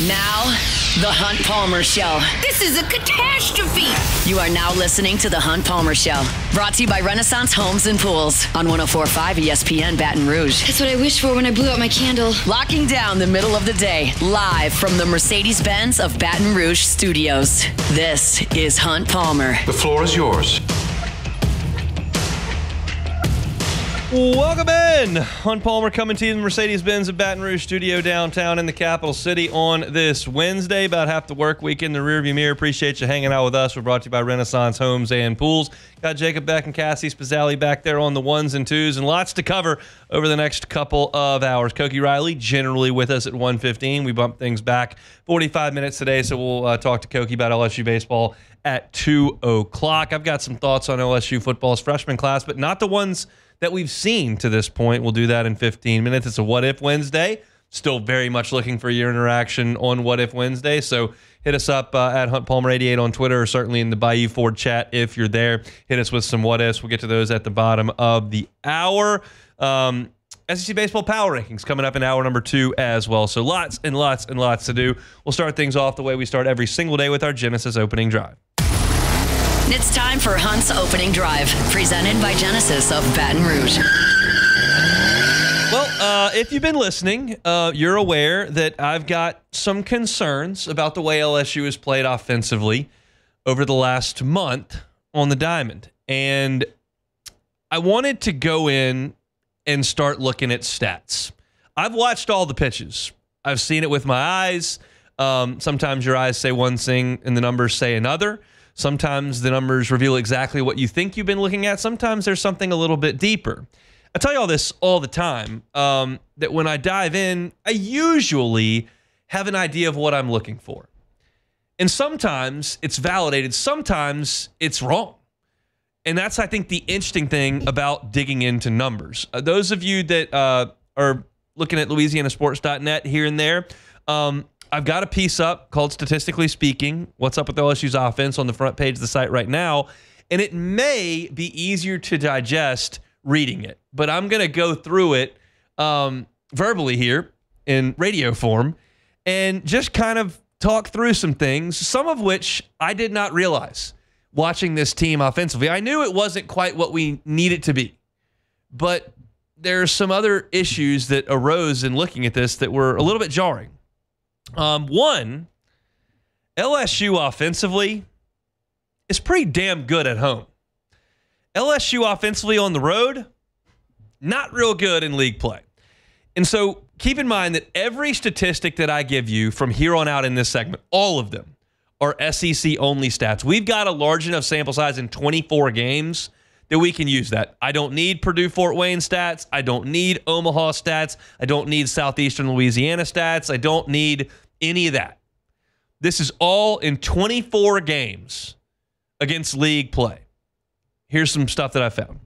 Now, The Hunt Palmer Show. This is a catastrophe. You are now listening to The Hunt Palmer Show. Brought to you by Renaissance Homes and Pools on 104.5 ESPN Baton Rouge. That's what I wished for when I blew out my candle. Locking down the middle of the day, live from the Mercedes-Benz of Baton Rouge studios. This is Hunt Palmer. The floor is yours. Welcome in. Hunt Palmer coming to you in the Mercedes-Benz of Baton Rouge studio downtown in the capital city on this Wednesday. About half the work week in the rearview mirror. Appreciate you hanging out with us. We're brought to you by Renaissance Homes and Pools. Got Jacob Beck and Cassie Spazzali back there on the ones and twos, and lots to cover over the next couple of hours. Koki Riley generally with us at 1:15. We bumped things back 45 minutes today, so we'll talk to Koki about LSU baseball at 2 o'clock. I've got some thoughts on LSU football's freshman class, but not the ones that we've seen to this point. We'll do that in 15 minutes. It's a What If Wednesday. Still very much looking for your interaction on What If Wednesday. So hit us up at Hunt Palmer 88 on Twitter, or certainly in the Bayou Ford chat if you're there. Hit us with some what ifs. We'll get to those at the bottom of the hour. SEC Baseball Power Rankings coming up in hour number 2 as well. So lots and lots and lots to do. We'll start things off the way we start every single day with our Genesis opening drive. It's time for Hunt's Opening Drive, presented by Genesis of Baton Rouge. Well, if you've been listening, you're aware that I've got some concerns about the way LSU has played offensively over the last month on the diamond. And I wanted to go in and start looking at stats. I've watched all the pitches. I've seen it with my eyes. Sometimes your eyes say one thing and the numbers say another. Sometimes the numbers reveal exactly what you think you've been looking at. Sometimes there's something a little bit deeper. I tell you all this all the time, that when I dive in, I usually have an idea of what I'm looking for. And sometimes it's validated. Sometimes it's wrong. And that's, I think, the interesting thing about digging into numbers. Those of you that are looking at LouisianaSports.net here and there, I've got a piece up called Statistically Speaking, What's Up with LSU's Offense on the front page of the site right now. And it may be easier to digest reading it, but I'm going to go through it verbally here in radio form and just kind of talk through some things, some of which I did not realize watching this team offensively. I knew it wasn't quite what we need it to be, but there are some other issues that arose in looking at this that were a little bit jarring. One, LSU offensively is pretty damn good at home. LSU offensively on the road, not real good in league play. And so keep in mind that every statistic that I give you from here on out in this segment, all of them are SEC-only stats. We've got a large enough sample size in 24 games that we can use that. I don't need Purdue-Fort Wayne stats. I don't need Omaha stats. I don't need Southeastern Louisiana stats. I don't need any of that. This is all in 24 games against league play. Here's some stuff that I found.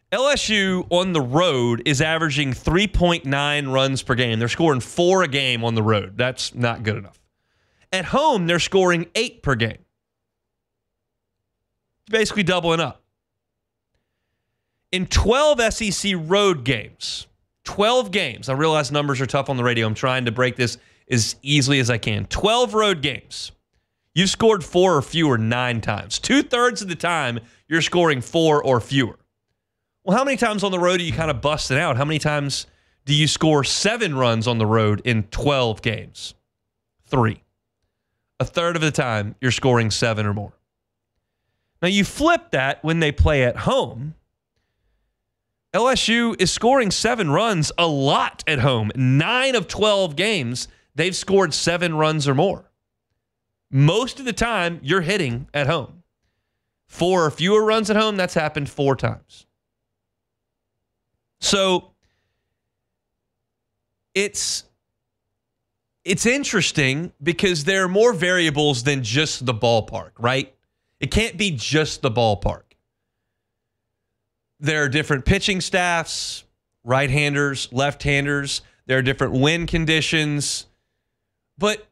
LSU on the road is averaging 3.9 runs per game. They're scoring 4 a game on the road. That's not good enough. At home, they're scoring 8 per game. Basically doubling up. In 12 SEC road games, 12 games, I realize numbers are tough on the radio. I'm trying to break this as easily as I can. 12 road games. You've scored 4 or fewer 9 times. 2/3 of the time, you're scoring 4 or fewer. Well, how many times on the road are you kind of busting out? How many times do you score 7 runs on the road in 12 games? 3. 1/3 of the time, you're scoring 7 or more. Now, you flip that when they play at home. LSU is scoring 7 runs a lot at home. 9 of 12 games, they've scored 7 runs or more. Most of the time, you're hitting at home. 4 or fewer runs at home, that's happened 4 times. So it's interesting because there are more variables than just the ballpark, right? It can't be just the ballpark. There are different pitching staffs, right-handers, left-handers. There are different wind conditions. But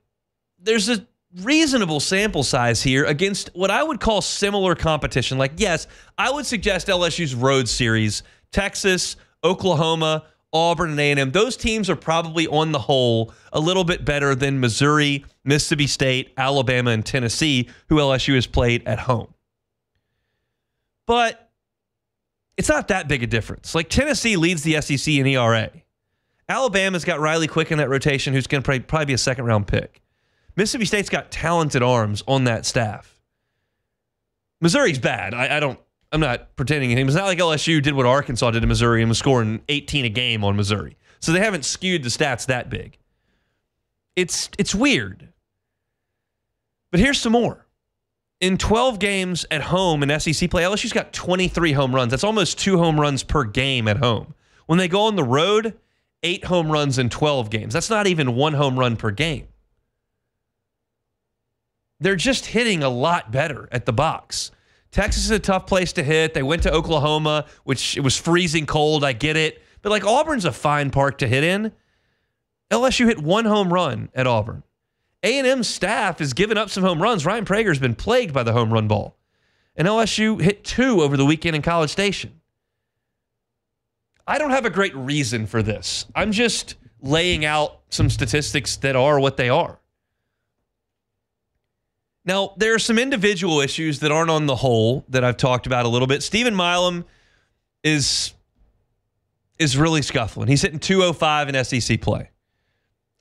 there's a reasonable sample size here against what I would call similar competition. Like, yes, I would suggest LSU's road series, Texas, Oklahoma, Auburn, and A&M, those teams are probably on the whole a little bit better than Missouri, Mississippi State, Alabama, and Tennessee, who LSU has played at home. But it's not that big a difference. Like, Tennessee leads the SEC in ERA. Alabama's got Riley Quick in that rotation, who's going to probably be a second-round pick. Mississippi State's got talented arms on that staff. Missouri's bad. I'm not pretending anything. It's not like LSU did what Arkansas did to Missouri and was scoring 18 a game on Missouri. So they haven't skewed the stats that big. It's weird. But here's some more. In 12 games at home in SEC play, LSU's got 23 home runs. That's almost 2 home runs per game at home. When they go on the road, 8 home runs in 12 games. That's not even 1 home run per game. They're just hitting a lot better at the box. Texas is a tough place to hit. They went to Oklahoma, which it was freezing cold. I get it. But like, Auburn's a fine park to hit in. LSU hit 1 home run at Auburn. A&M's staff has given up some home runs. Ryan Prager's been plagued by the home run ball. And LSU hit 2 over the weekend in College Station. I don't have a great reason for this. I'm just laying out some statistics that are what they are. Now, there are some individual issues that aren't on the whole that I've talked about a little bit. Stephen Milam is really scuffling. He's hitting 205 in SEC play.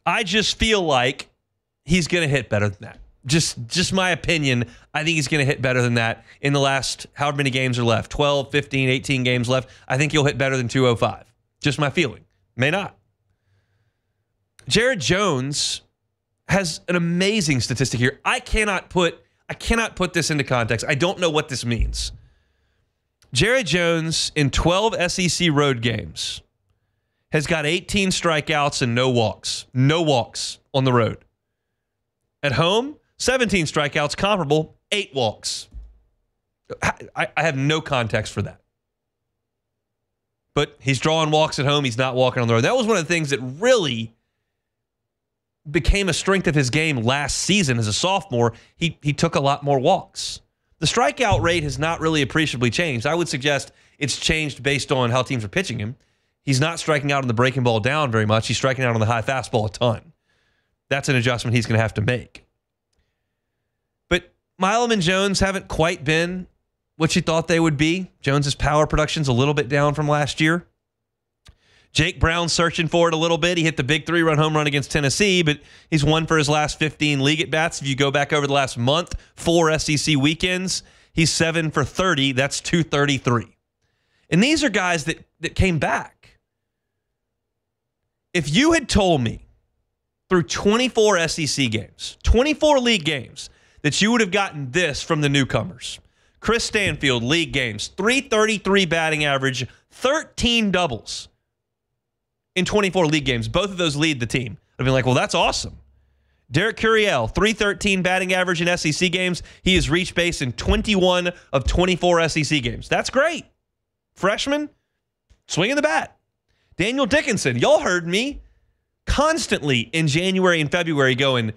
I just feel like he's going to hit better than that. Just my opinion. I think he's going to hit better than that in the last however many games are left. 12, 15, 18 games left. I think he'll hit better than 205. Just my feeling. May not. Jared Jones has an amazing statistic here. I cannot put this into context. I don't know what this means. Jared Jones in 12 SEC road games has got 18 strikeouts and no walks. No walks on the road. At home, 17 strikeouts, comparable, 8 walks. I have no context for that. But he's drawing walks at home. He's not walking on the road. That was one of the things that really became a strength of his game last season as a sophomore. He took a lot more walks. The strikeout rate has not really appreciably changed. I would suggest it's changed based on how teams are pitching him. He's not striking out on the breaking ball down very much. He's striking out on the high fastball a ton. That's an adjustment he's going to have to make. But Milam and Jones haven't quite been what you thought they would be. Jones's power production's a little bit down from last year. Jake Brown's searching for it a little bit. He hit the big 3-run home run against Tennessee, but he's won for his last 15 league at-bats. If you go back over the last month, 4 SEC weekends, he's 7 for 30. That's 233. And these are guys that came back. If you had told me through 24 SEC games, 24 league games, that you would have gotten this from the newcomers. Chris Stanfield, league games, 333 batting average, 13 doubles in 24 league games. Both of those lead the team. I'd be like, well, that's awesome. Derek Curiel, 313 batting average in SEC games. He has reached base in 21 of 24 SEC games. That's great. Freshman, swinging the bat. Daniel Dickinson, y'all heard me constantly in January and February going,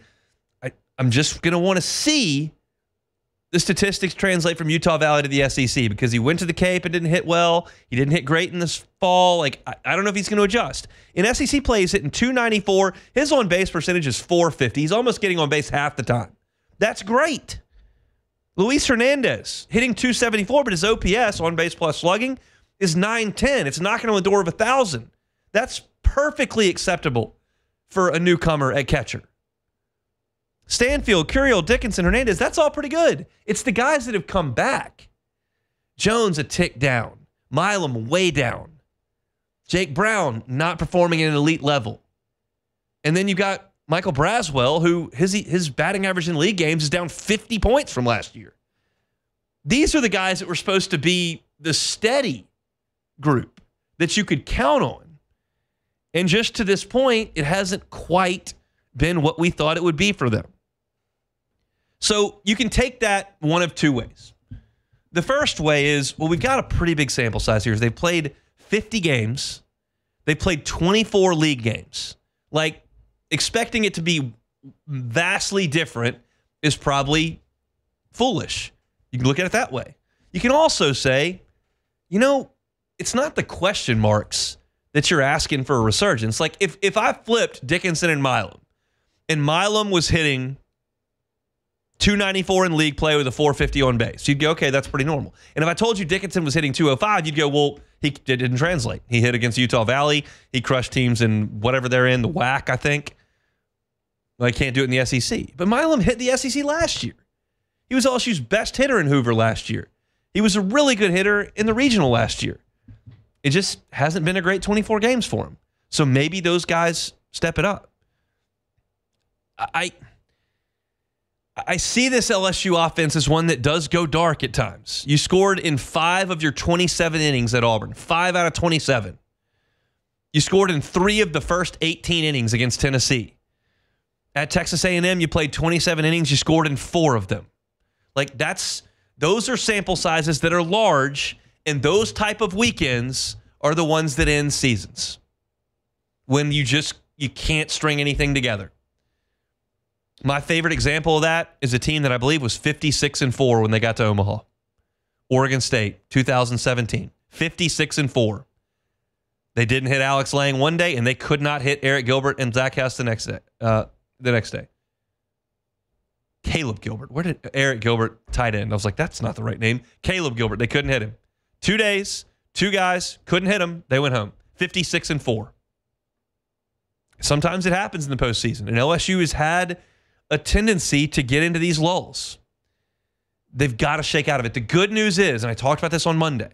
I'm just going to want to see the statistics translate from Utah Valley to the SEC because he went to the Cape and didn't hit well. He didn't hit great in this fall. Like, I don't know if he's going to adjust. In SEC play, he's hitting 294. His on-base percentage is 450. He's almost getting on base half the time. That's great. Luis Hernandez hitting 274, but his OPS, on-base plus slugging, is 910. It's knocking on the door of 1,000. That's perfectly acceptable for a newcomer at catcher. Stanfield, Curiel, Dickinson, Hernandez, that's all pretty good. It's the guys that have come back. Jones a tick down. Milam way down. Jake Brown not performing at an elite level. And then you got Michael Braswell, who his batting average in league games is down 50 points from last year. These are the guys that were supposed to be the steady group that you could count on. And just to this point, it hasn't quite been what we thought it would be for them. So you can take that one of two ways. The first way is, well, we've got a pretty big sample size here. They've played 50 games. They played 24 league games. Like, expecting it to be vastly different is probably foolish. You can look at it that way. You can also say, it's not the question marks that you're asking for a resurgence. Like if I flipped Dickinson and Milam was hitting 294 in league play with a 450 on base, you'd go, okay, that's pretty normal. And if I told you Dickinson was hitting 205, you'd go, well, it didn't translate. He hit against Utah Valley. He crushed teams in whatever they're in, the WAC, I think. Well, he can't do it in the SEC. But Milam hit the SEC last year. He was LSU's best hitter in Hoover last year. He was a really good hitter in the regional last year. It just hasn't been a great 24 games for him. So maybe those guys step it up. I see this LSU offense as one that does go dark at times. You scored in 5 of your 27 innings at Auburn. 5 out of 27. You scored in 3 of the first 18 innings against Tennessee. At Texas A&M, you played 27 innings. You scored in 4 of them. Like those are sample sizes that are large, and those type of weekends are the ones that end seasons. When you can't string anything together. My favorite example of that is a team that I believe was 56-4 when they got to Omaha. Oregon State, 2017. 56-4. They didn't hit Alex Lang one day, and they could not hit Eric Gilbert and Zach Hess the next day. Caleb Gilbert. Where did Eric Gilbert, tight end? I was like, that's not the right name. Caleb Gilbert. They couldn't hit him. 2 days, 2 guys, couldn't hit him. They went home. 56-4. Sometimes it happens in the postseason, and LSU has had a tendency to get into these lulls. They've got to shake out of it. The good news is, and I talked about this on Monday,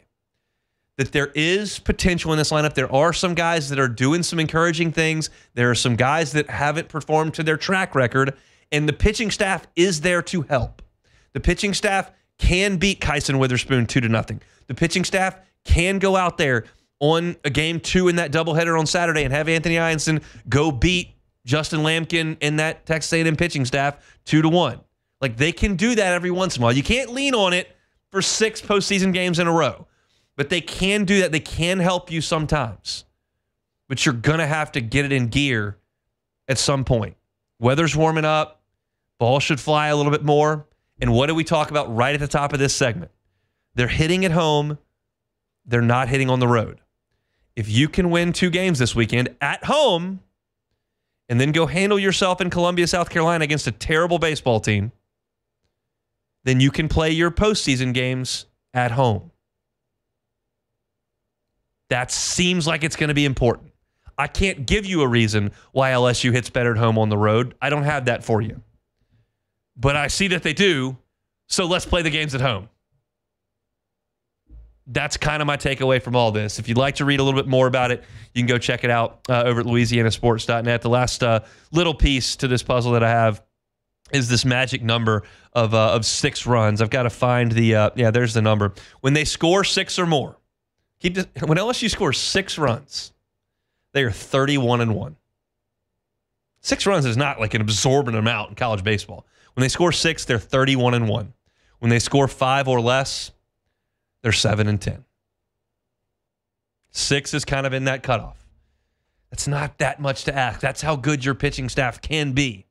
that there is potential in this lineup. There are some guys that are doing some encouraging things. There are some guys that haven't performed to their track record, and the pitching staff is there to help. The pitching staff can beat Kyson Witherspoon 2-0. The pitching staff can go out there on a game 2 in that doubleheader on Saturday and have Anthony Ianson go beat Justin Lampkin and that Texas A&M pitching staff 2-1. Like, they can do that every once in a while. You can't lean on it for 6 postseason games in a row, but they can do that. They can help you sometimes, but you're going to have to get it in gear at some point. Weather's warming up. Ball should fly a little bit more. And what do we talk about right at the top of this segment? They're hitting at home. They're not hitting on the road. If you can win 2 games this weekend at home and then go handle yourself in Columbia, South Carolina against a terrible baseball team, then you can play your postseason games at home. That seems like it's going to be important. I can't give you a reason why LSU hits better at home on the road. I don't have that for you. But I see that they do, so let's play the games at home. That's kind of my takeaway from all this. If you'd like to read a little bit more about it, you can go check it out over at LouisianaSports.net. The last little piece to this puzzle that I have is this magic number of 6 runs. I've got to find the there's the number. When they score 6 or more, when LSU scores 6 runs, they are 31-1. 6 runs is not like an absorbent amount in college baseball. When they score 6, they're 31-1. When they score 5 or less, they're 7-10. 6 is kind of in that cutoff. That's not that much to ask. That's how good your pitching staff can be.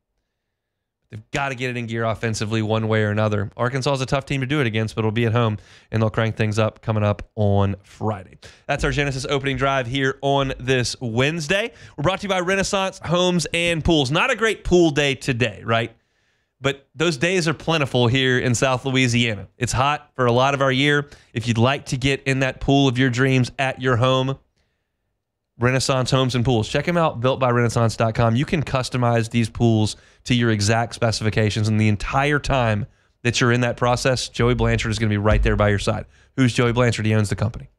They've got to get it in gear offensively one way or another. Arkansas is a tough team to do it against, but it'll be at home, and they'll crank things up coming up on Friday. That's our Genesis opening drive here on this Wednesday. We're brought to you by Renaissance Homes and Pools. Not a great pool day today, right? But those days are plentiful here in South Louisiana. It's hot for a lot of our year. If you'd like to get in that pool of your dreams at your home, Renaissance Homes and Pools. Check them out, builtbyrenaissance.com. You can customize these pools to your exact specifications, and the entire time that you're in that process, Joey Blanchard is going to be right there by your side. Who's Joey Blanchard? He owns the company.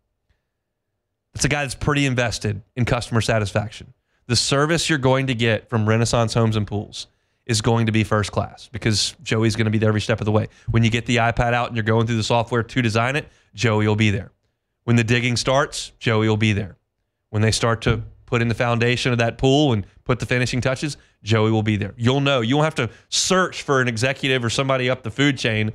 It's a guy that's pretty invested in customer satisfaction. The service you're going to get from Renaissance Homes and Pools is going to be first class because Joey's going to be there every step of the way. When you get the iPad out and you're going through the software to design it, Joey will be there. When the digging starts, Joey will be there. When they start to put in the foundation of that pool and put the finishing touches, Joey will be there. You'll know. You won't have to search for an executive or somebody up the food chain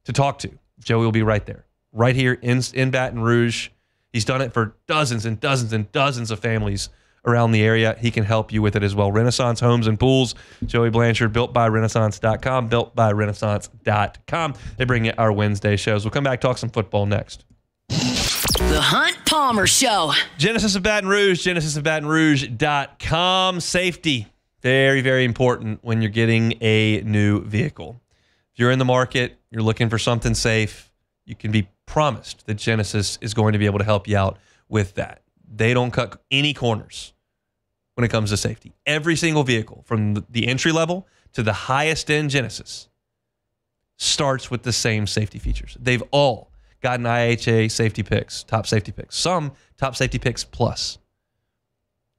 to talk to. Joey will be right there, right here in Baton Rouge. He's done it for dozens and dozens and dozens of families around the area. He can help you with it as well. Renaissance Homes and Pools. Joey Blanchard, builtbyrenaissance.com, builtbyrenaissance.com. They bring you our Wednesday shows. We'll come back, talk some football next. The Hunt Palmer Show. Genesis of Baton Rouge, genesisofbatonrouge.com. Safety, very, very important when you're getting a new vehicle. If you're in the market, you're looking for something safe, you can be promised that Genesis is going to be able to help you out with that. They don't cut any corners when it comes to safety. Every single vehicle, from the entry level to the highest end Genesis, starts with the same safety features. They've all gotten IHA safety picks, top safety picks. Some top safety picks plus.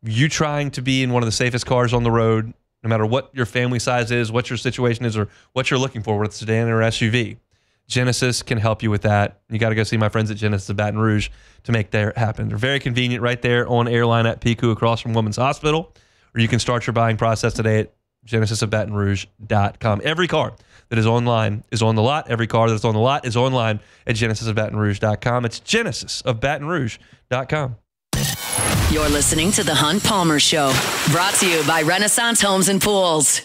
You trying to be in one of the safest cars on the road, no matter what your family size is, what your situation is, or what you're looking for, whether it's a sedan or SUV, Genesis can help you with that. You got to go see my friends at Genesis of Baton Rouge to make that happen. They're very convenient right there on Airline at Pico across from Women's Hospital, or you can start your buying process today at genesisofbatonrouge.com. Every car that is online is on the lot. Every car that's on the lot is online at genesisofbatonrouge.com. It's genesisofbatonrouge.com. You're listening to The Hunt Palmer Show, brought to you by Renaissance Homes and Pools.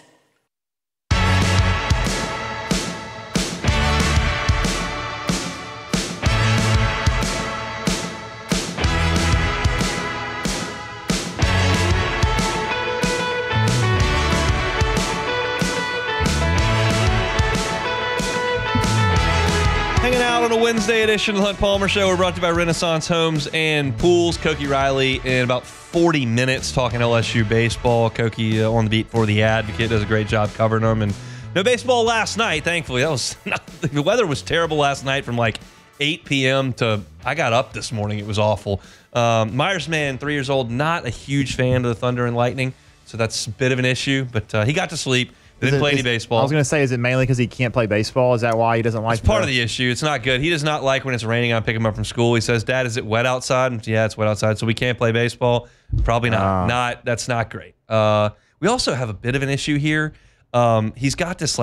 Hanging out on a Wednesday edition of the Hunt Palmer Show. We're brought to you by Renaissance Homes and Pools. Koki Riley in about 40 minutes talking LSU baseball. Koki on the beat for the Advocate, does a great job covering them. And no baseball last night, thankfully. The weather was terrible last night from like 8 p.m. to I got up this morning. It was awful. Myers man, 3 years old, not a huge fan of the Thunder and Lightning, so that's a bit of an issue. But he got to sleep. Didn't play any baseball. I was going to say, is it mainly because he can't play baseball? Is that why he doesn't like it? It's part of the issue. It's not good. He does not like when it's raining. I pick him up from school. He says, Dad, is it wet outside? And, yeah, it's wet outside, so we can't play baseball. Probably not. That's not great. We also have a bit of an issue here. He's got this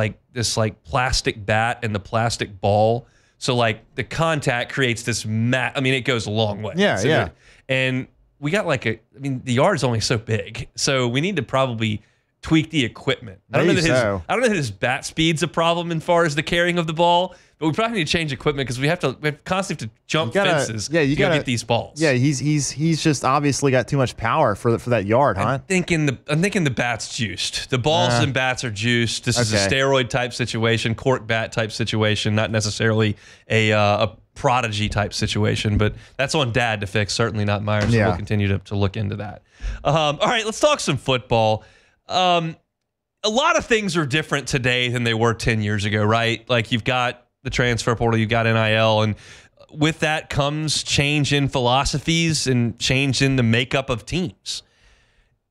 plastic bat and the plastic ball. So, like, the contact creates this mat. I mean, it goes a long way. Yeah. And we got the yard's only so big. So we need to probably tweak the equipment. I don't know that his bat speed's a problem as far as the carrying of the ball, but we probably need to change equipment because we have constantly to jump fences. Yeah, you gotta get these balls. Yeah, he's just obviously got too much power for that yard, huh? I'm thinking the bat's juiced. The balls and bats are juiced. This is a steroid type situation, cork bat type situation, not necessarily a prodigy type situation, but that's on Dad to fix. Certainly not Myers. So we'll continue to look into that. All right, let's talk some football. A lot of things are different today than they were 10 years ago, right? Like you've got the transfer portal, you've got NIL, and with that comes change in philosophies and change in the makeup of teams.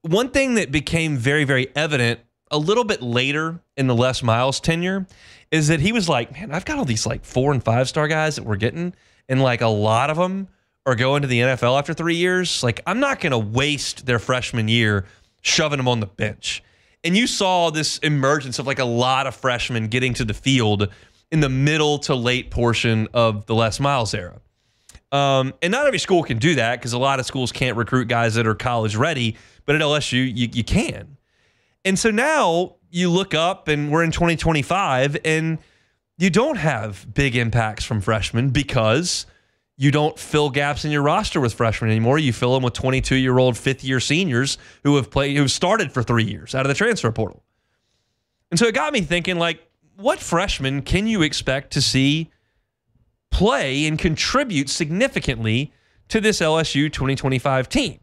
One thing that became very, very evident a little bit later in the Les Miles tenure is that he was like, man, I've got all these like 4- and 5-star guys that we're getting, and like a lot of them are going to the NFL after 3 years. Like, I'm not going to waste their freshman year shoving them on the bench. And you saw this emergence of like a lot of freshmen getting to the field in the middle to late portion of the Les Miles era. And not every school can do that because a lot of schools can't recruit guys that are college ready, but at LSU, you can. And so now you look up and we're in 2025 and you don't have big impacts from freshmen because you don't fill gaps in your roster with freshmen anymore. You fill them with 22-year-old fifth-year seniors who started for 3 years out of the transfer portal. And so it got me thinking, like, what freshmen can you expect to see play and contribute significantly to this LSU 2025 team?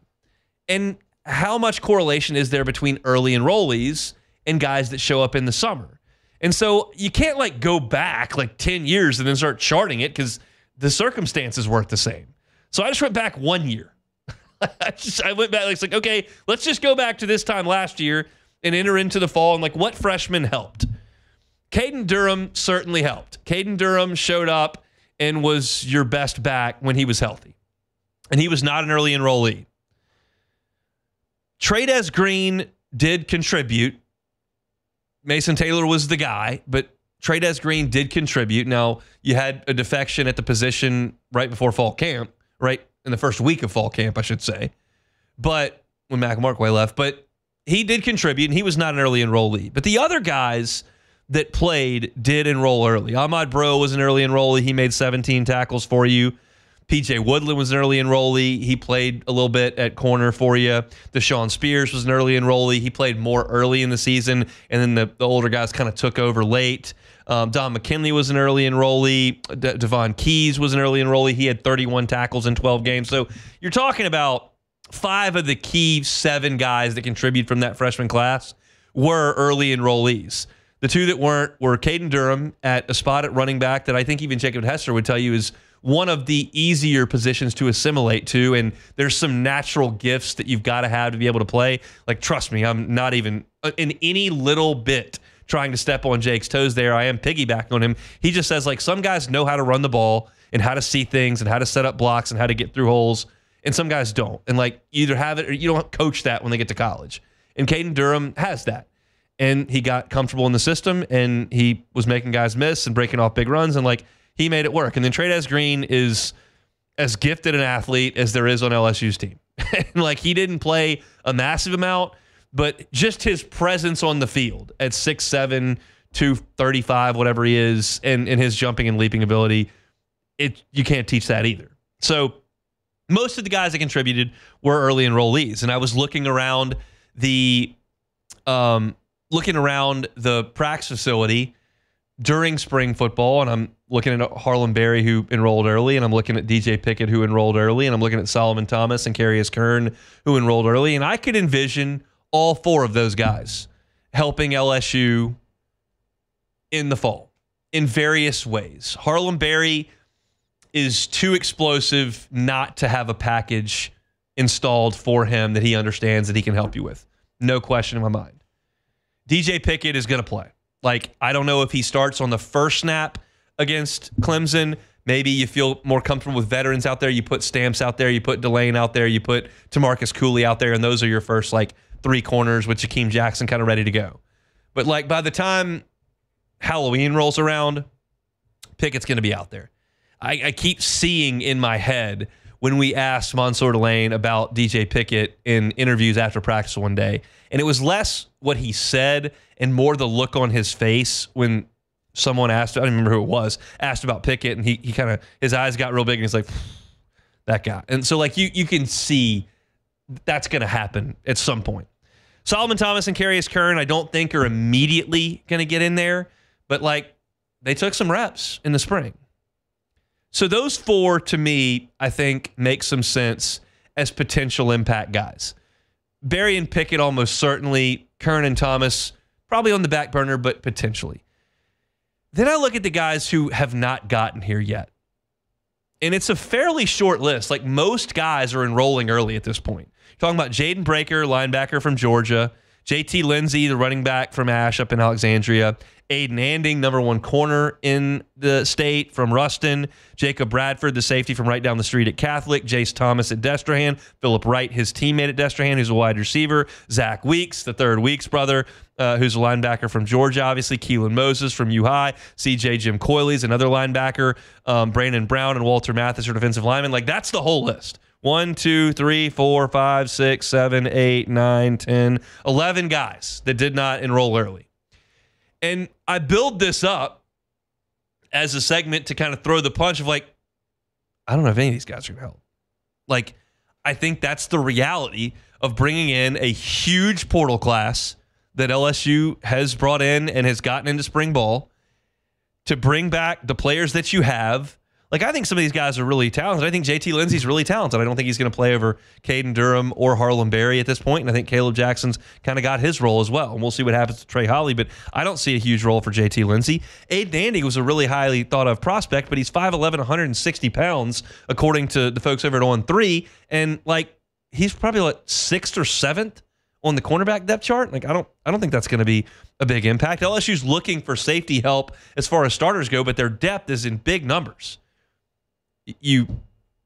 And how much correlation is there between early enrollees and guys that show up in the summer? And so you can't, like, go back, like, 10 years and then start charting it because the circumstances weren't the same. So I just went back 1 year. I went back, it's like, okay, let's just go back to this time last year and enter into the fall and like what freshmen helped. Caden Durham certainly helped. Caden Durham showed up and was your best back when he was healthy. And he was not an early enrollee. Trades Green did contribute. Mason Taylor was the guy, but Trades Green did contribute. Now, you had a defection at the position right before fall camp, right in the first week of fall camp, I should say. But when Mac Markway left, but he did contribute, and he was not an early enrollee. But the other guys that played did enroll early. Ahmad Bro was an early enrollee. He made 17 tackles for you. PJ Woodland was an early enrollee. He played a little bit at corner for you. Deshaun Spears was an early enrollee. He played more early in the season, and then the older guys kind of took over late. Don McKinley was an early enrollee. Devon Keys was an early enrollee. He had 31 tackles in 12 games. So you're talking about 5 of the key 7 guys that contribute from that freshman class were early enrollees. The 2 that weren't were Caden Durham at a spot at running back that I think even Jacob Hester would tell you is one of the easier positions to assimilate to, and there's some natural gifts that you've got to have to be able to play. Like, trust me, I'm not even in any little bit trying to step on Jake's toes there. I am piggybacking on him. He just says, like, some guys know how to run the ball and how to see things and how to set up blocks and how to get through holes, and some guys don't. And, like, you either have it or you don't coach that when they get to college. And Caden Durham has that. And he got comfortable in the system, and he was making guys miss and breaking off big runs, and, like, he made it work. And then Trey'Dez Green is as gifted an athlete as there is on LSU's team. Like, he didn't play a massive amount, but just his presence on the field at 6'7", 235, whatever he is, and his jumping and leaping ability, you can't teach that either. So most of the guys that contributed were early enrollees. And I was looking around the practice facility during spring football, and I'm looking at Harlem Berry, who enrolled early, and I'm looking at DJ Pickett, who enrolled early, and I'm looking at Solomon Thomas and Carius Kern, who enrolled early, and I could envision all 4 of those guys helping LSU in the fall in various ways. Harlem Berry is too explosive not to have a package installed for him that he understands that he can help you with. No question in my mind. DJ Pickett is going to play. Like, I don't know if he starts on the first snap against Clemson. Maybe you feel more comfortable with veterans out there. You put Stamps out there. You put Delane out there. You put Tamarcus Cooley out there, and those are your first, like, 3 corners with Jakeem Jackson kind of ready to go. But, like, by the time Halloween rolls around, Pickett's going to be out there. I keep seeing in my head when we asked Mansour Delane about DJ Pickett in interviews after practice one day, and it was less what he said and more the look on his face when someone asked, I don't remember who it was, asked about Pickett, and he kind of, his eyes got real big, and he's like, that guy. And so, like, you can see that's going to happen at some point. Solomon Thomas and Carius Kern, I don't think are immediately going to get in there, but, like, they took some reps in the spring. So those 4, to me, I think make some sense as potential impact guys. Berry and Pickett almost certainly. Kern and Thomas probably on the back burner, but potentially. Then I look at the guys who have not gotten here yet. And it's a fairly short list. Like, most guys are enrolling early at this point. You're talking about Jaden Breaker, linebacker from Georgia. JT Lindsay, the running back from Ash up in Alexandria. Aiden Anding, number 1 corner in the state from Ruston. Jacob Bradford, the safety from right down the street at Catholic. Jace Thomas at Destrehan. Philip Wright, his teammate at Destrehan, who's a wide receiver. Zach Weeks, the 3rd Weeks brother, who's a linebacker from Georgia, obviously. Keelan Moses from U-High. CJ Jim Coyley's another linebacker. Brandon Brown and Walter Mathis are defensive linemen. Like, that's the whole list. 1, 2, 3, 4, 5, 6, 7, 8, 9, 10, 11 guys that did not enroll early. And I build this up as a segment to kind of throw the punch of, like, I don't know if any of these guys are going to help. Like, I think that's the reality of bringing in a huge portal class that LSU has brought in and has gotten into spring ball to bring back the players that you have. Like, I think some of these guys are really talented. I think JT Lindsay's really talented. I don't think he's going to play over Caden Durham or Harlem Berry at this point, and I think Caleb Jackson's kind of got his role as well, and we'll see what happens to Trey Holly, but I don't see a huge role for JT Lindsay. Aiden Anding was a really highly thought-of prospect, but he's 5'11", 160 pounds, according to the folks over at On3, and, like, he's probably, like, 6th or 7th on the cornerback depth chart. Like, I don't think that's going to be a big impact. LSU's looking for safety help as far as starters go, but their depth is in big numbers. You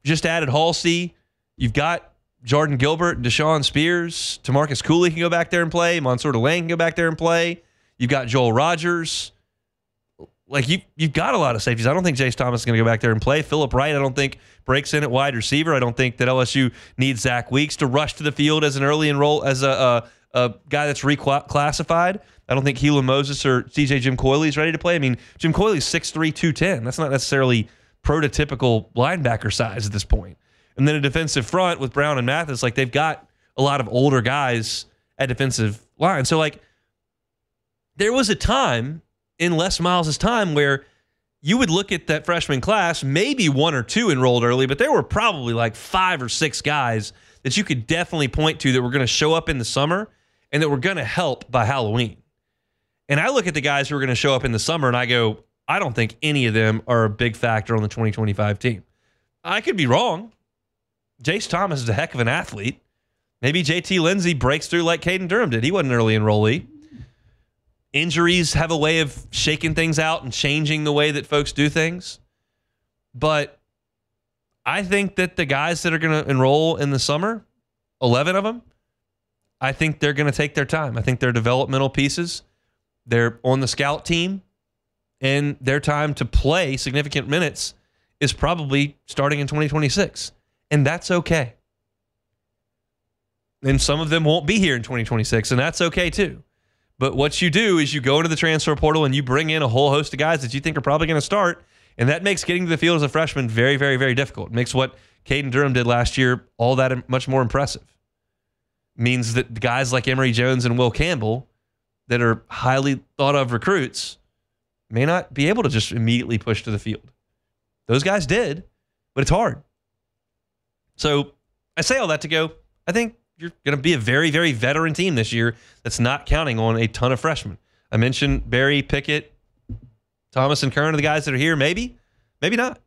just added Halsey. You've got Jordan Gilbert, Deshaun Spears. Tamarcus Cooley can go back there and play. Mansour Delane can go back there and play. You've got Joel Rogers. Like, you've got a lot of safeties. I don't think Jace Thomas is going to go back there and play. Philip Wright, I don't think, breaks in at wide receiver. I don't think that LSU needs Zach Weeks to rush to the field as an early enroll, as a guy that's reclassified. I don't think Keelan Moses or CJ Jim Coyley is ready to play. I mean, Jim Coyley's 6'3", 210. That's not necessarily prototypical linebacker size at this point. And then a defensive front with Brown and Mathis, like they've got a lot of older guys at defensive line. So like there was a time in Les Miles' time where you would look at that freshman class, maybe 1 or 2 enrolled early, but there were probably like 5 or 6 guys that you could definitely point to that were going to show up in the summer and that were going to help by Halloween. And I look at the guys who are going to show up in the summer and I go, I don't think any of them are a big factor on the 2025 team. I could be wrong. Jace Thomas is a heck of an athlete. Maybe JT Lindsey breaks through like Caden Durham did. He wasn't an early enrollee. Injuries have a way of shaking things out and changing the way that folks do things. But I think that the guys that are going to enroll in the summer, 11 of them, I think they're going to take their time. I think they're developmental pieces. They're on the scout team, and their time to play significant minutes is probably starting in 2026. And that's okay. And some of them won't be here in 2026, and that's okay too. But what you do is you go into the transfer portal and you bring in a whole host of guys that you think are probably going to start, and that makes getting to the field as a freshman very, very, very difficult. It makes what Caden Durham did last year all that much more impressive. It means that guys like Emory Jones and Will Campbell that are highly thought of recruits may not be able to just immediately push to the field. Those guys did, but it's hard. So I say all that to go, I think you're going to be a very, very veteran team this year that's not counting on a ton of freshmen. I mentioned Barry, Pickett, Thomas, and Kern are the guys that are here. Maybe, maybe not.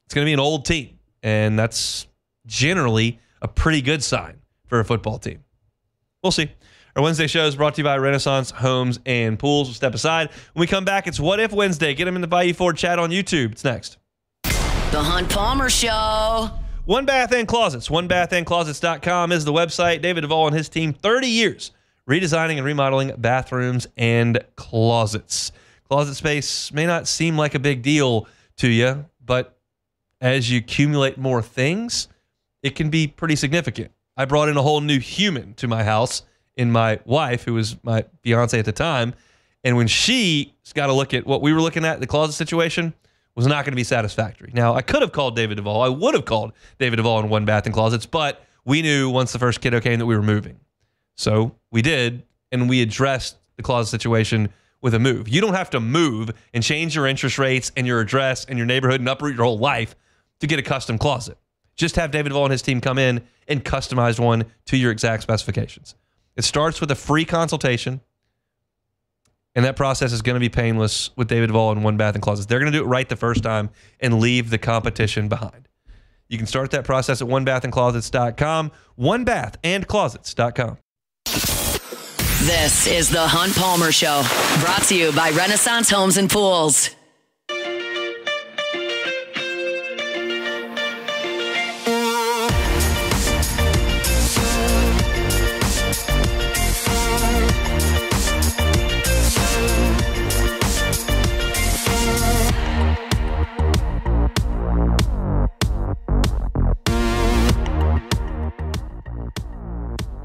It's going to be an old team, and that's generally a pretty good sign for a football team. We'll see. Our Wednesday show is brought to you by Renaissance Homes and Pools. We'll step aside. When we come back, it's What If Wednesday. Get them in the Bayou Ford chat on YouTube. It's next. The Hunt Palmer Show. One Bath and Closets. OneBathAndClosets.com is the website. David Duvall and his team, 30 years redesigning and remodeling bathrooms and closets. Closet space may not seem like a big deal to you, but as you accumulate more things, it can be pretty significant. I brought in a whole new human to my house in my wife, who was my fiance at the time, and when she got to look at what we were looking at, the closet situation was not going to be satisfactory. Now, I could have called David Duvall. I would have called David Duvall in One Bath and Closets, but we knew once the first kiddo came that we were moving. So we did, and we addressed the closet situation with a move. You don't have to move and change your interest rates and your address and your neighborhood and uproot your whole life to get a custom closet. Just have David Duvall and his team come in and customize one to your exact specifications. It starts with a free consultation, and that process is going to be painless with David Duvall and One Bath and Closets. They're going to do it right the first time and leave the competition behind. You can start that process at onebathandclosets.com, onebathandclosets.com. This is the Hunt Palmer Show, brought to you by Renaissance Homes and Pools.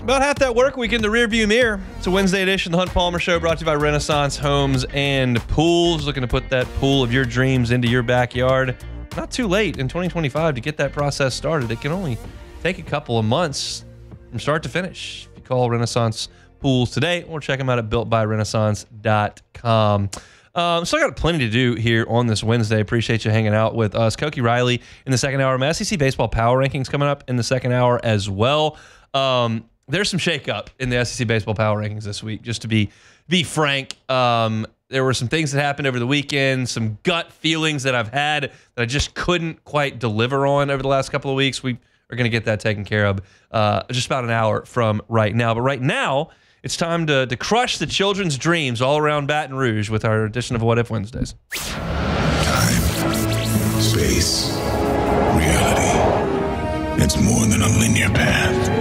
About half that work week in the rearview mirror. It's a Wednesday edition of the Hunt Palmer Show, brought to you by Renaissance Homes and Pools. Looking to put that pool of your dreams into your backyard. Not too late in 2025 to get that process started. It can only take a couple of months from start to finish. If you call Renaissance Pools today or check them out at builtbyrenaissance.com. So I got plenty to do here on this Wednesday. Appreciate you hanging out with us. Koki Riley in the second hour. My SEC baseball power rankings coming up in the second hour as well. There's some shakeup in the SEC baseball power rankings this week. Just to be frank, there were some things that happened over the weekend, some gut feelings that I've had that I just couldn't quite deliver on over the last couple of weeks. We are going to get that taken care of just about an hour from right now. But right now, it's time to crush the children's dreams all around Baton Rouge with our edition of What If Wednesdays. Time, space, reality. It's more than a linear path.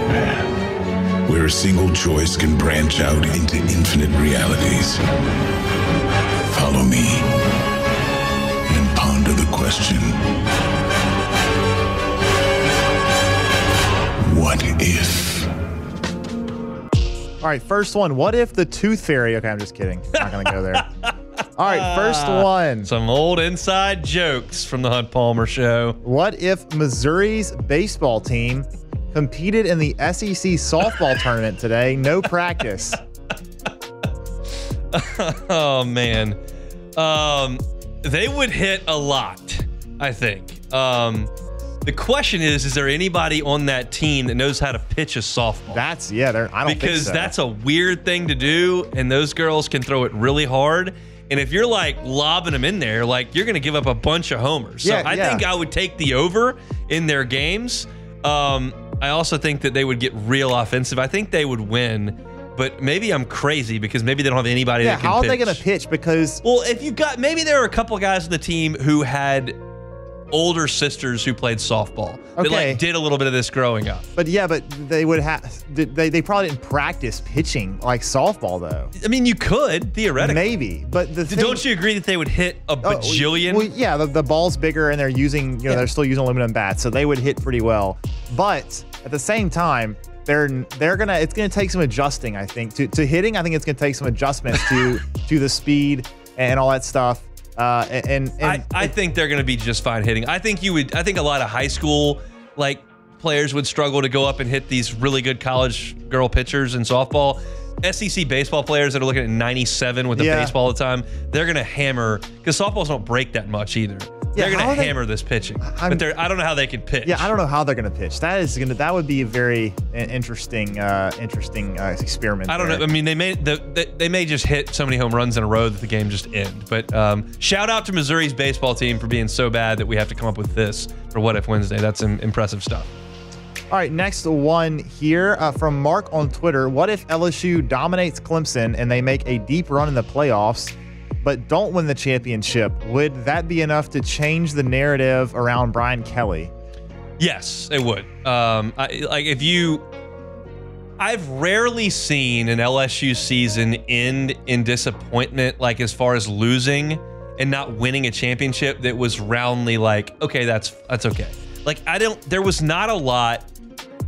Where a single choice can branch out into infinite realities. Follow me and ponder the question, what if? All right, first one. What if the tooth fairy? Okay, I'm just kidding. Not going to go there. All right, first one. Some old inside jokes from the Hunt Palmer Show. What if Missouri's baseball team competed in the SEC softball tournament today? No practice. Oh, man. They would hit a lot, I think. The question is there anybody on that team that knows how to pitch a softball? I don't think so. Because that's a weird thing to do, and those girls can throw it really hard. And if you're like lobbing them in there, like you're going to give up a bunch of homers. So I think I would take the over in their games. I also think that they would get real offensive. I think they would win. But maybe I'm crazy because maybe they don't have anybody that can pitch. How are they going to pitch? Because if you've got, maybe there are a couple of guys on the team who had older sisters who played softball that like did a little bit of this growing up. But they would have. They probably didn't practice pitching like softball though. I mean, you could theoretically, maybe. But don't you agree that they would hit a bajillion? Well, yeah, the ball's bigger and they're using, they're still using aluminum bats, so they would hit pretty well. But at the same time, it's gonna take some adjusting, I think, to hitting. I think it's gonna take some adjustments to the speed and all that stuff. I think they're gonna be just fine hitting. I think a lot of high school players would struggle to go up and hit these really good college girl pitchers in softball. SEC baseball players that are looking at 97 with the baseball all the time, they're gonna hammer, because softballs don't break that much either. They're going to hammer this pitching, but I don't know how they can pitch. Yeah, I don't know how they're going to pitch. That would be a very interesting experiment. I don't know. I mean, they may just hit so many home runs in a row that the game just end. But shout out to Missouri's baseball team for being so bad that we have to come up with this for What If Wednesday. That's some impressive stuff. All right, next one here from Mark on Twitter. What if LSU dominates Clemson and they make a deep run in the playoffs, but don't win the championship? Would that be enough to change the narrative around Brian Kelly? Yes, it would. I've rarely seen an LSU season end in disappointment, like as far as losing and not winning a championship that was roundly like, okay, that's okay. There was not a lot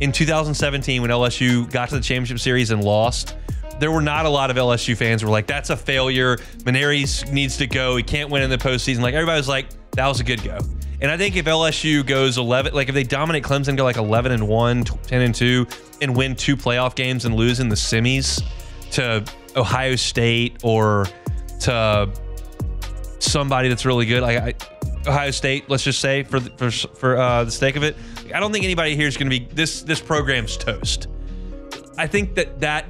in 2017 when LSU got to the championship series and lost. There were not a lot of LSU fans who were like, that's a failure. Maneris needs to go. He can't win in the postseason. Like, everybody was like, that was a good go. And I think if LSU goes 11, if they dominate Clemson, go 11-1, 10-2, and win 2 playoff games and lose in the semis to Ohio State or to somebody that's really good, Ohio State, let's just say for the sake of it, I don't think anybody here is going to be this program's toast. I think that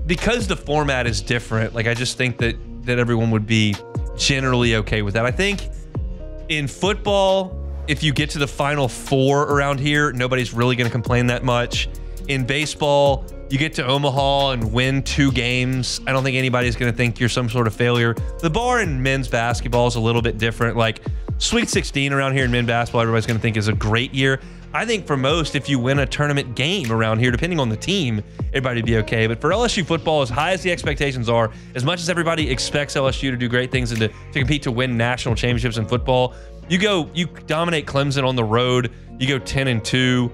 because the format is different, I just think that everyone would be generally okay with that. I think in football, if you get to the Final Four around here, nobody's really going to complain that much. In baseball, you get to Omaha and win 2 games. I don't think anybody's going to think you're some sort of failure. The bar in men's basketball is a little bit different. Sweet 16 around here in men's basketball, everybody's going to think is a great year. I think for most, if you win a tournament game around here, depending on the team, everybody would be okay. But for LSU football, as high as the expectations are, as much as everybody expects LSU to do great things and to compete to win national championships in football, you dominate Clemson on the road, you go 10-2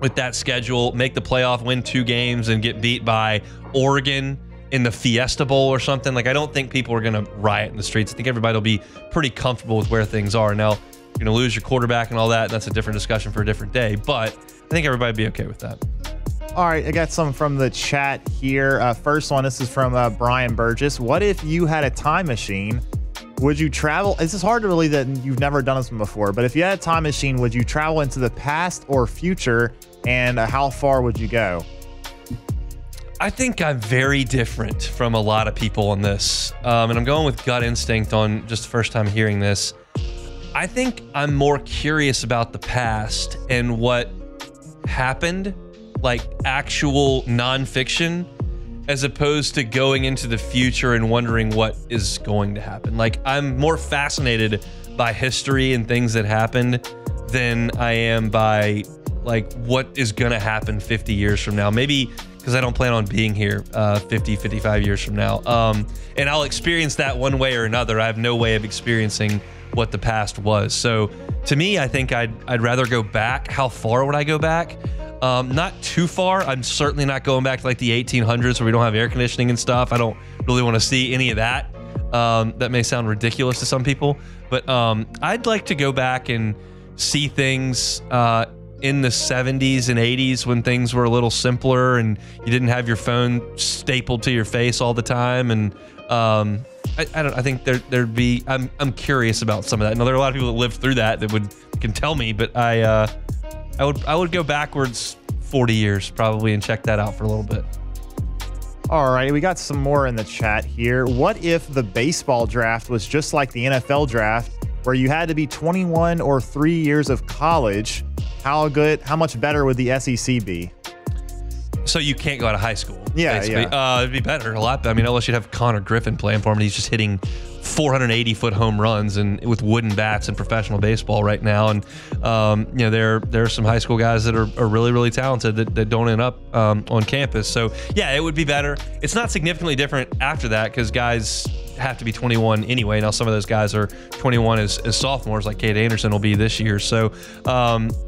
with that schedule, make the playoff, win 2 games, and get beat by Oregon in the Fiesta Bowl or something. I don't think people are going to riot in the streets. I think everybody will be pretty comfortable with where things are. Now, you're going to lose your quarterback and all that. That's a different discussion for a different day, but I think everybody would be okay with that. All right, I got some from the chat here. First one, this is from Brian Burgess. What if you had a time machine? Would you travel? This is hard to believe that you've never done this one before, but if you had a time machine, would you travel into the past or future, and how far would you go? I think I'm very different from a lot of people on this, and I'm going with gut instinct on just the first time hearing this. I think I'm more curious about the past and what happened, actual nonfiction, as opposed to going into the future and wondering what is going to happen. I'm more fascinated by history and things that happened than I am by what is going to happen 50 years from now. Maybe because I don't plan on being here 50, 55 years from now. And I'll experience that one way or another. I have no way of experiencing what the past was. So to me, I think I'd rather go back. How far would I go back? Not too far. I'm certainly not going back to the 1800s where we don't have air conditioning and stuff. I don't really want to see any of that. That may sound ridiculous to some people, but I'd like to go back and see things in the 70s and 80s when things were a little simpler and you didn't have your phone stapled to your face all the time. And I think there'd be. I'm curious about some of that. I know there are a lot of people that lived through that can tell me, but I would go backwards 40 years probably and check that out for a little bit. All right, we got some more in the chat here. What if the baseball draft was just like the NFL draft, where you had to be 21 or 3 years of college? How much better would the SEC be? So you can't go out of high school. Yeah, basically. It'd be better a lot. I mean, unless you'd have Connor Griffin playing for him, and he's just hitting 480-foot home runs and with wooden bats in professional baseball right now. And there are some high school guys that are really, really talented that don't end up on campus. So yeah, it would be better. It's not significantly different after that because guys have to be 21 anyway. Now some of those guys are 21 as sophomores, like Cade Anderson will be this year. So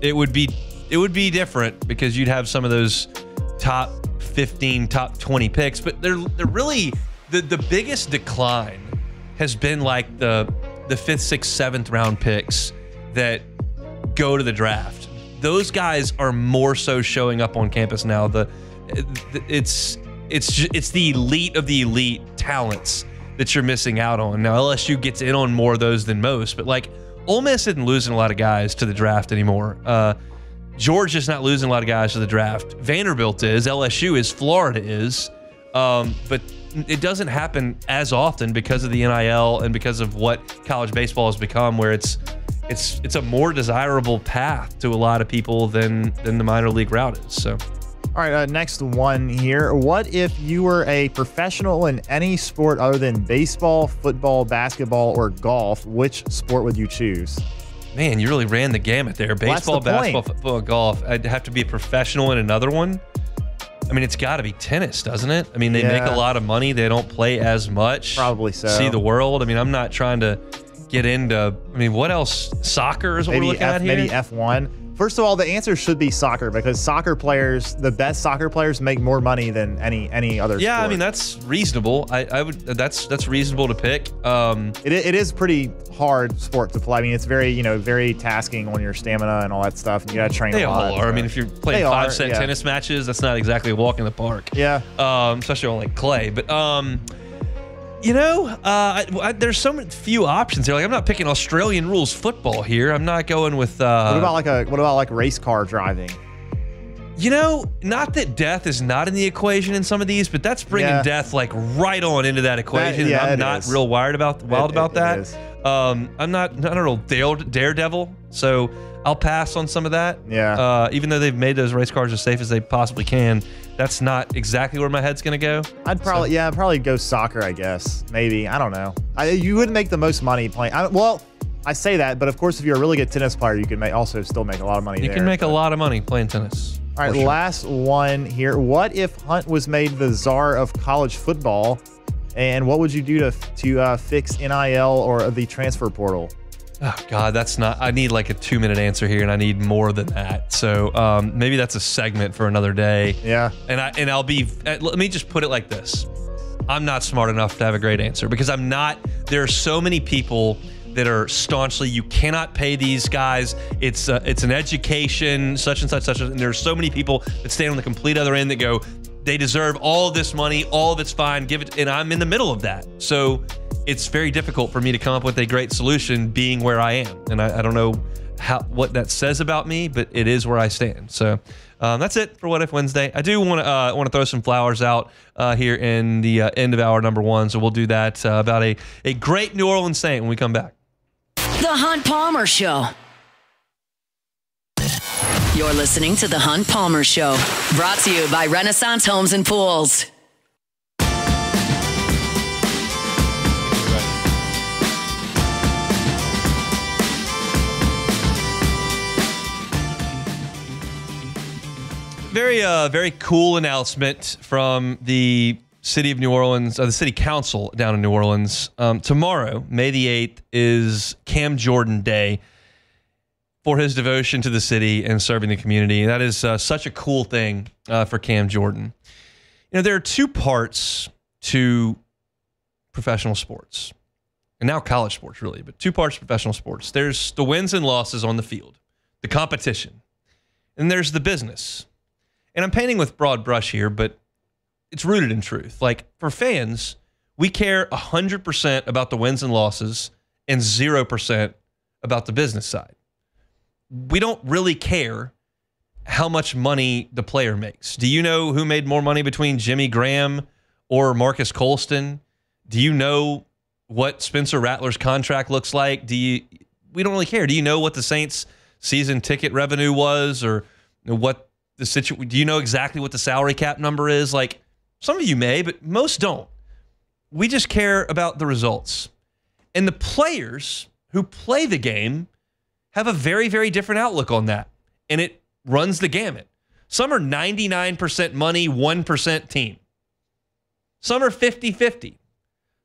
it would be different because you'd have some of those top 15, top 20 picks, but they're really the biggest decline has been like the 5th, 6th, 7th round picks that go to the draft. Those guys are more so showing up on campus now. It's the elite of the elite talents that you're missing out on. Now LSU gets in on more of those than most, but like Ole Miss isn't losing a lot of guys to the draft anymore. Georgia's not losing a lot of guys to the draft. Vanderbilt is, LSU is, Florida is, but it doesn't happen as often because of the NIL and because of what college baseball has become, where it's a more desirable path to a lot of people than the minor league route is. So, all right, next one here. What if you were a professional in any sport other than baseball, football, basketball, or golf? Which sport would you choose? Man, you really ran the gamut there. Baseball, basketball, football, golf. I'd have to be a professional in another one. I mean, it's got to be tennis, doesn't it? I mean, they make a lot of money. They don't play as much. Probably so. See the world. I mean, I'm not trying to get into, I mean, what else? Soccer is what we're looking at here? Maybe F1. First of all, the answer should be soccer because soccer players, the best soccer players, make more money than any other Yeah, sport. I mean, that's reasonable. I would. That's reasonable to pick. It is pretty hard sport to play. I mean, it's very tasking on your stamina and all that stuff. And you got to train a lot. They all are. I mean, if you're playing 5-set tennis matches, that's not exactly a walk in the park. Yeah. Especially on like clay. But there's so many few options here. Like, I'm not picking Australian rules football here. I'm not going with. What about race car driving? Not that death is not in the equation in some of these, but that's bringing death like right on into that equation. I'm not real wild about that. I'm not a real daredevil, so I'll pass on some of that. Yeah. Even though they've made those race cars as safe as they possibly can, that's not exactly where my head's gonna go. I'd probably go soccer. I guess maybe I don't know. You wouldn't make the most money playing. I say that, but of course, if you're a really good tennis player, you can also still make a lot of money. You can make a lot of money playing tennis. All right, last one here. What if Hunt was made the czar of college football, and what would you do to fix NIL or the transfer portal? Oh God, that's not. I need like a 2-minute answer here, and I need more than that. So maybe that's a segment for another day. Yeah. And I'll be. Let me just put it like this: I'm not smart enough to have a great answer because I'm not. There are so many people that are staunchly, you cannot pay these guys. It's an education, such and such, and there are so many people that stand on the complete other end that go, they deserve all of this money, all of it's fine, give it, and I'm in the middle of that. So it's very difficult for me to come up with a great solution being where I am. And I don't know what that says about me, but it is where I stand. So that's it for What If Wednesday. I do want to throw some flowers out here in the end of hour number 1. So we'll do that about a great New Orleans Saint when we come back. The Hunt Palmer Show. You're listening to The Hunt Palmer Show, brought to you by Renaissance Homes and Pools. Very cool announcement from the City of New Orleans, the City Council down in New Orleans. Tomorrow, May the 8th, is Cam Jordan Day for his devotion to the city and serving the community. That is such a cool thing for Cam Jordan. There are two parts to professional sports, and now college sports really, but two parts of professional sports. There's the wins and losses on the field, the competition, and there's the business. And I'm painting with broad brush here, but it's rooted in truth. Like, for fans, we care 100% about the wins and losses and 0% about the business side. We don't really care how much money the player makes. Do you know who made more money between Jimmy Graham or Marcus Colston? Do you know what Spencer Rattler's contract looks like? We don't really care. Do you know what the Saints' season ticket revenue was, or what the situation? Do you know exactly what the salary cap number is? Like, some of you may, but most don't. We just care about the results. And the players who play the game have a very, very different outlook on that. And it runs the gamut. Some are 99% money, 1% team. Some are 50-50.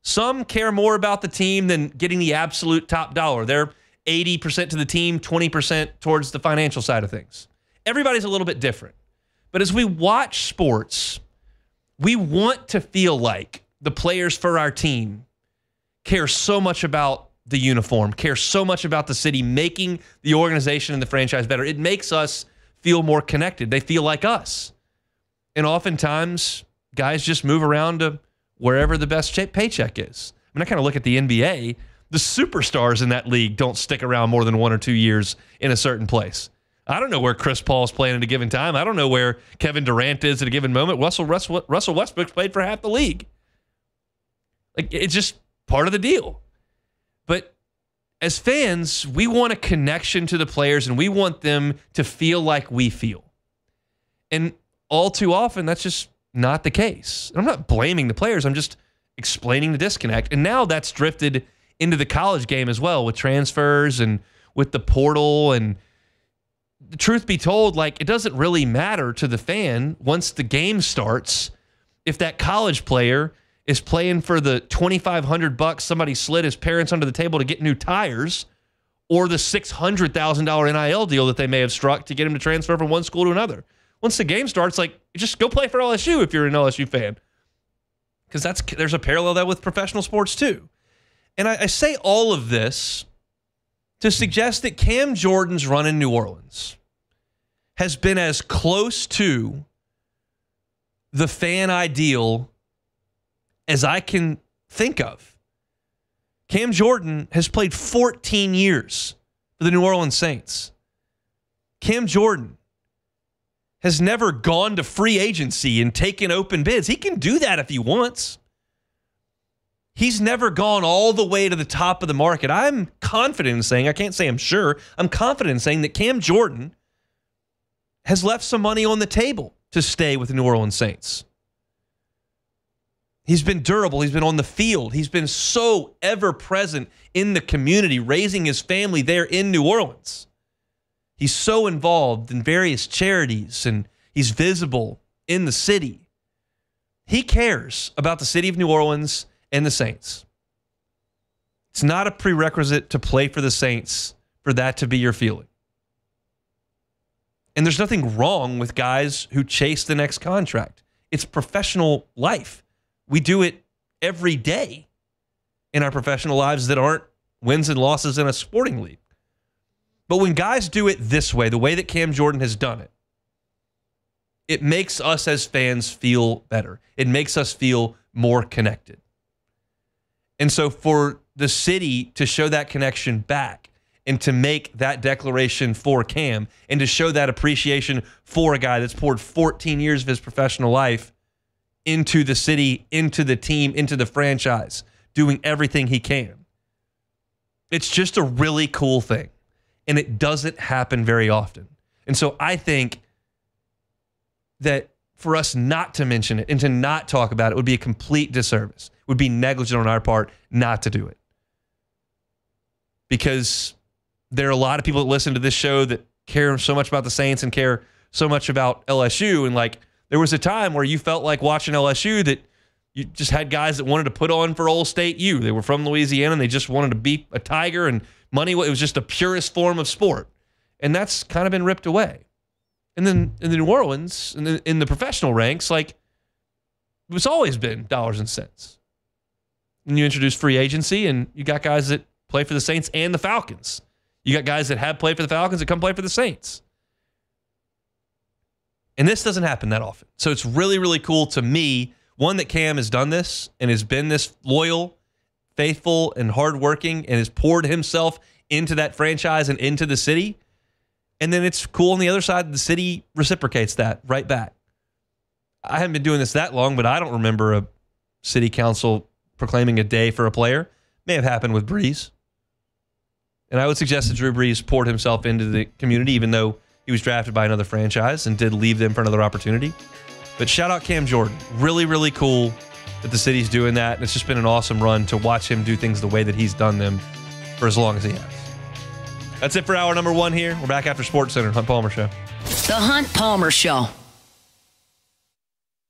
Some care more about the team than getting the absolute top dollar. They're 80% to the team, 20% towards the financial side of things. Everybody's a little bit different. But as we watch sports, we want to feel like the players for our team care so much about the uniform, care so much about the city, making the organization and the franchise better. It makes us feel more connected. They feel like us. And oftentimes, guys just move around to wherever the best paycheck is. I mean, I kind of look at the NBA. The superstars in that league don't stick around more than 1 or 2 years in a certain place. I don't know where Chris Paul's playing at a given time. I don't know where Kevin Durant is at a given moment. Russell Westbrook's played for half the league. Like, it's just part of the deal. But as fans, we want a connection to the players, and we want them to feel like we feel. And all too often, that's just not the case. I'm not blaming the players. I'm just explaining the disconnect. And now that's drifted into the college game as well, with transfers and with the portal. And the truth be told, like, it doesn't really matter to the fan once the game starts if that college player is playing for the $2,500 somebody slid his parents under the table to get new tires, or the $600,000 NIL deal that they may have struck to get him to transfer from one school to another. Once the game starts, like, just go play for LSU if you're an LSU fan, because there's a parallel there with professional sports too. And I say all of this to suggest that Cam Jordan's run in New Orleans has been as close to the fan ideal as I can think of. Cam Jordan has played 14 years for the New Orleans Saints. Cam Jordan has never gone to free agency and taken open bids. He can do that if he wants. He's never gone all the way to the top of the market. I'm confident in saying, I can't say I'm sure, I'm confident in saying that Cam Jordan has left some money on the table to stay with the New Orleans Saints. He's been durable. He's been on the field. He's been so ever present in the community, raising his family there in New Orleans. He's so involved in various charities, and he's visible in the city. He cares about the city of New Orleans and the Saints. It's not a prerequisite to play for the Saints for that to be your feeling. And there's nothing wrong with guys who chase the next contract. It's professional life. We do it every day in our professional lives that aren't wins and losses in a sporting league. But when guys do it this way, the way that Cam Jordan has done it, it makes us as fans feel better. It makes us feel more connected. And so for the city to show that connection back and to make that declaration for Cam and to show that appreciation for a guy that's poured 14 years of his professional life into the city, into the team, into the franchise, doing everything he can. It's just a really cool thing. And it doesn't happen very often. And so I think that for us not to mention it and to not talk about it would be a complete disservice. It would be negligent on our part not to do it. Because there are a lot of people that listen to this show that care so much about the Saints and care so much about LSU. And like, there was a time where you felt like watching LSU that you just had guys that wanted to put on for Old State U. They were from Louisiana and they just wanted to beat a Tiger, and money, it was just the purest form of sport. And that's kind of been ripped away. And then in the New Orleans, in the professional ranks, like, it's always been dollars and cents. And you introduce free agency, and you got guys that play for the Saints and the Falcons. You got guys that have played for the Falcons that come play for the Saints. And this doesn't happen that often. So it's really, really cool to me, one, that Cam has done this and has been this loyal, faithful, and hardworking and has poured himself into that franchise and into the city. And then it's cool on the other side, the city reciprocates that right back. I haven't been doing this that long, but I don't remember a city council proclaiming a day for a player. May have happened with Breeze. And I would suggest that Drew Brees poured himself into the community, even though he was drafted by another franchise and did leave them for another opportunity. But shout out Cam Jordan. Really, really cool that the city's doing that. And it's just been an awesome run to watch him do things the way that he's done them for as long as he has. That's it for hour number 1 here. We're back after SportsCenter. Hunt Palmer Show. The Hunt Palmer Show.